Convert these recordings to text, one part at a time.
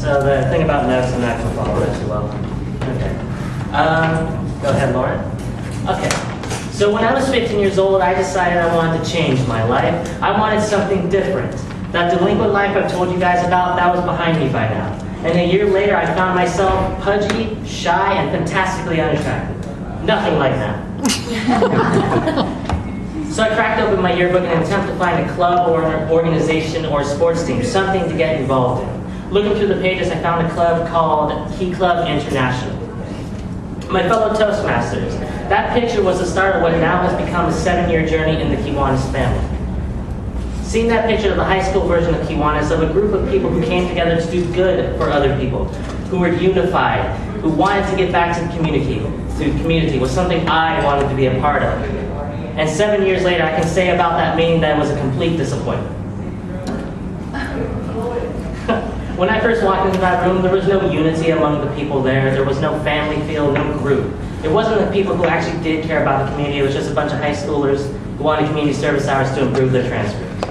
So the thing about notes, I'm not going to follow it too well. Okay. Go ahead, Lauren. Okay. So when I was 15 years old, I decided I wanted to change my life. I wanted something different. That delinquent life I've told you guys about, that was behind me by now. And a year later, I found myself pudgy, shy, and fantastically unattractive. Nothing like that. So I cracked open my yearbook in an attempt to find a club or an organization or a sports team, something to get involved in. Looking through the pages, I found a club called Key Club International. My fellow Toastmasters, that picture was the start of what now has become a 7-year journey in the Kiwanis family. Seeing that picture of the high school version of Kiwanis, of a group of people who came together to do good for other people, who were unified, who wanted to get back to the community, was something I wanted to be a part of. And 7 years later, I can say about that meeting that it was a complete disappointment. When I first walked into that room, there was no unity among the people there. There was no family feel, no group. It wasn't the people who actually did care about the community. It was just a bunch of high schoolers who wanted community service hours to improve their transcripts.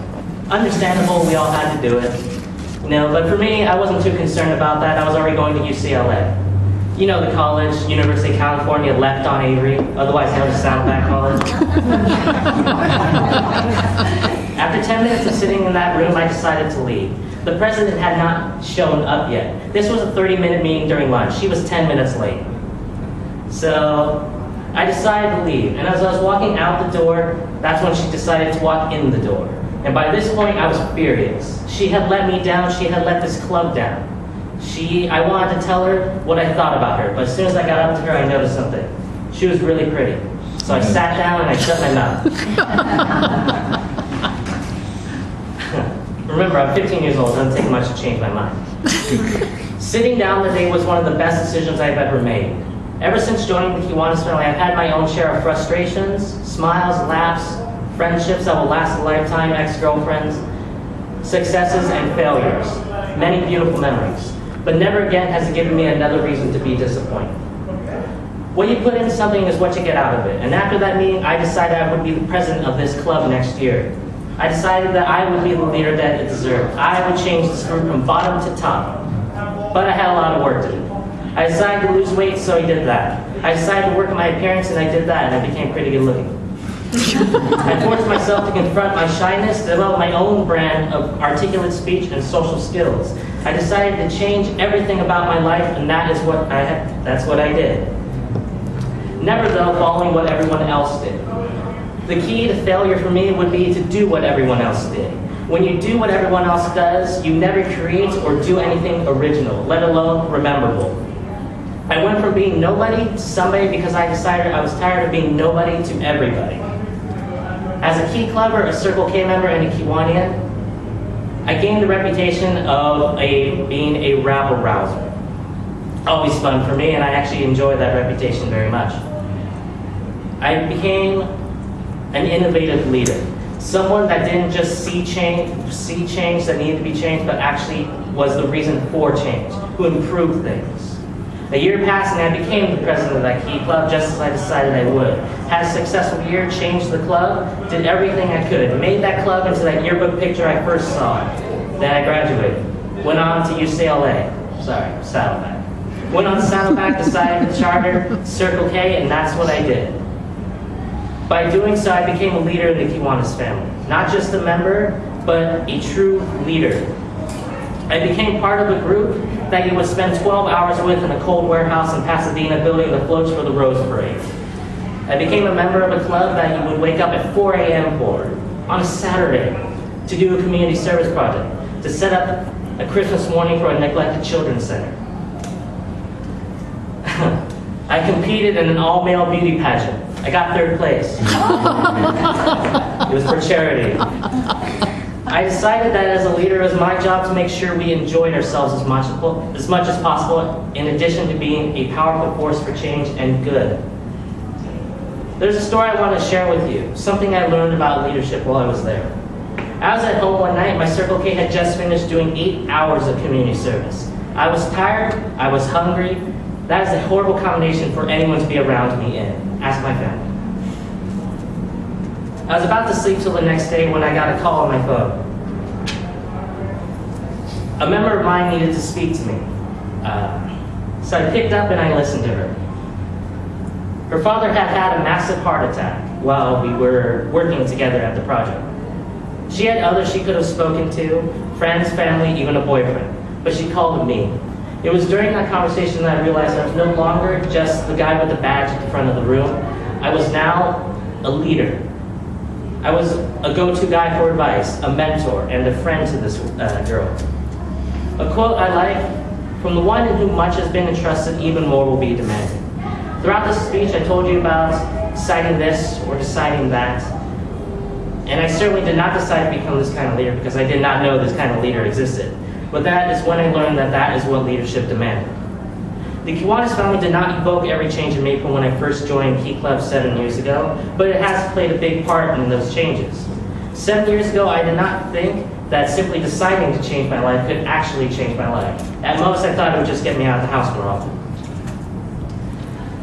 Understandable, we all had to do it. But for me, I wasn't too concerned about that. I was already going to UCLA. You know the college, University of California, left on Avery, otherwise known as Saddleback College. After 10 minutes of sitting in that room, I decided to leave. The president had not shown up yet. This was a 30-minute meeting during lunch. She was 10 minutes late. So I decided to leave. And as I was walking out the door, that's when she decided to walk in the door. And by this point, I was furious. She had let me down. She had let this club down. I wanted to tell her what I thought about her, but as soon as I got up to her, I noticed something. She was really pretty. So I sat down and I shut my mouth. Remember, I'm 15 years old. It doesn't take much to change my mind. Sitting down the day was one of the best decisions I've ever made. Ever since joining the Kiwanis family, I've had my own share of frustrations, smiles, laughs, friendships that will last a lifetime, ex-girlfriends, successes and failures. Many beautiful memories. But never again has it given me another reason to be disappointed. What you put into something is what you get out of it. And after that meeting, I decided I would be the president of this club next year. I decided that I would be the leader that it deserved. I would change this group from bottom to top. But I had a lot of work to do. I decided to lose weight, so I did that. I decided to work on my appearance, and I did that, and I became pretty good looking. I forced myself to confront my shyness, develop my own brand of articulate speech and social skills. I decided to change everything about my life, and that's what I did. Never, though, following what everyone else did. The key to failure for me would be to do what everyone else did. When you do what everyone else does, you never create or do anything original, let alone rememberable. I went from being nobody to somebody because I decided I was tired of being nobody to everybody. As a Key Clubber, a Circle K member, and a Kiwanian, I gained the reputation of being a rabble-rouser. Always fun for me, and I actually enjoyed that reputation very much. I became an innovative leader. Someone that didn't just see change that needed to be changed, but actually was the reason for change, who improved things. A year passed and I became the president of that Key Club just as I decided I would. Had a successful year, changed the club, did everything I could, made that club into that yearbook picture I first saw. Then I graduated. Went on to UCLA. Saddleback. Went on to Saddleback, decided to charter Circle K, and that's what I did. By doing so, I became a leader in the Kiwanis family. Not just a member, but a true leader. I became part of a group that you would spend 12 hours with in a cold warehouse in Pasadena building the floats for the Rose Parade. I became a member of a club that you would wake up at 4 a.m. for, on a Saturday, to do a community service project, to set up a Christmas morning for a neglected children's center. I competed in an all-male beauty pageant. I got 3rd place. It was for charity. I decided that as a leader, it was my job to make sure we enjoyed ourselves as much as possible, in addition to being a powerful force for change and good. There's a story I want to share with you, something I learned about leadership while I was there. I was at home one night, my Circle K had just finished doing 8 hours of community service. I was tired, I was hungry. That is a horrible combination for anyone to be around me in. Ask my family. I was about to sleep till the next day when I got a call on my phone. A member of mine needed to speak to me. So I picked up and I listened to her. Her father had had a massive heart attack while we were working together at the project. She had others she could have spoken to, friends, family, even a boyfriend, but she called me. It was during that conversation that I realized I was no longer just the guy with the badge at the front of the room. I was now a leader. I was a go-to guy for advice, a mentor, and a friend to this girl. A quote I like, "From the one in whom much has been entrusted, even more will be demanded." Throughout this speech, I told you about deciding this or deciding that. And I certainly did not decide to become this kind of leader because I did not know this kind of leader existed. But that is when I learned that that is what leadership demanded. The Kiwanis family did not evoke every change in me from when I first joined Key Club 7 years ago, but it has played a big part in those changes. 7 years ago, I did not think that simply deciding to change my life could actually change my life. At most, I thought it would just get me out of the house more often.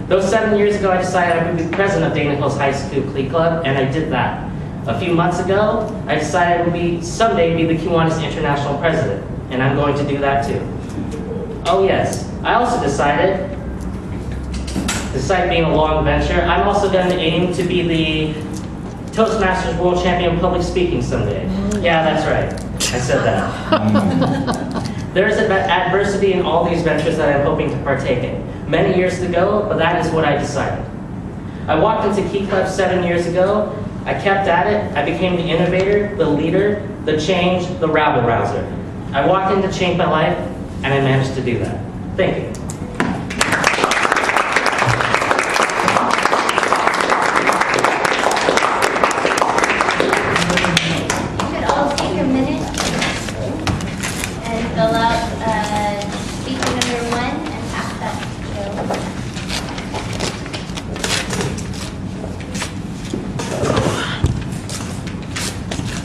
Those 7 years ago, I decided I would be president of Dana Hills High School Key Club, and I did that. A few months ago, I decided I would someday be the Kiwanis International President, and I'm going to do that too. Oh yes, I also decided, despite being a long venture, I'm also going to aim to be the Toastmasters World Champion in Public Speaking someday. Yeah, that's right, I said that. There is adversity in all these ventures that I'm hoping to partake in. Many years ago, but that is what I decided. I walked into Key Club 7 years ago. I kept at it. I became the innovator, the leader, the change, the rabble-rouser. I walked in to change my life, and I managed to do that. Thank you. You could all take a minute and fill out